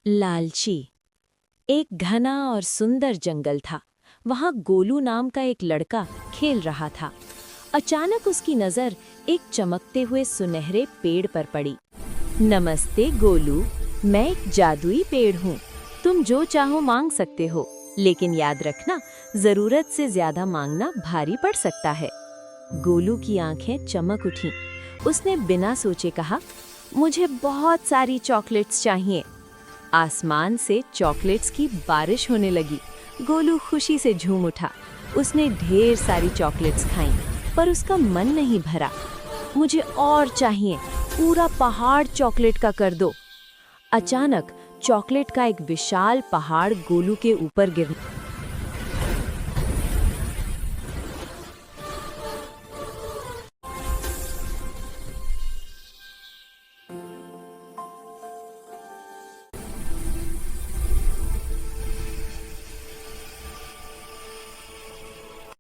लालची। एक घना और सुंदर जंगल था। वहां गोलू नाम का एक लड़का खेल रहा था। अचानक उसकी नजर एक चमकते हुए सुनहरे पेड़ पर पड़ी। नमस्ते गोलू, मैं एक जादुई पेड़ हूँ। तुम जो चाहो मांग सकते हो, लेकिन याद रखना, जरूरत से ज्यादा मांगना भारी पड़ सकता है। गोलू की आंखें चमक उठीं। उसने बिना सोचे कहा, मुझे बहुत सारी चॉकलेट्स चाहिए। आसमान से चॉकलेट्स की बारिश होने लगी। गोलू खुशी से झूम उठा। उसने ढेर सारी चॉकलेट्स खाईं, पर उसका मन नहीं भरा। मुझे और चाहिए, पूरा पहाड़ चॉकलेट का कर दो। अचानक चॉकलेट का एक विशाल पहाड़ गोलू के ऊपर गिरा।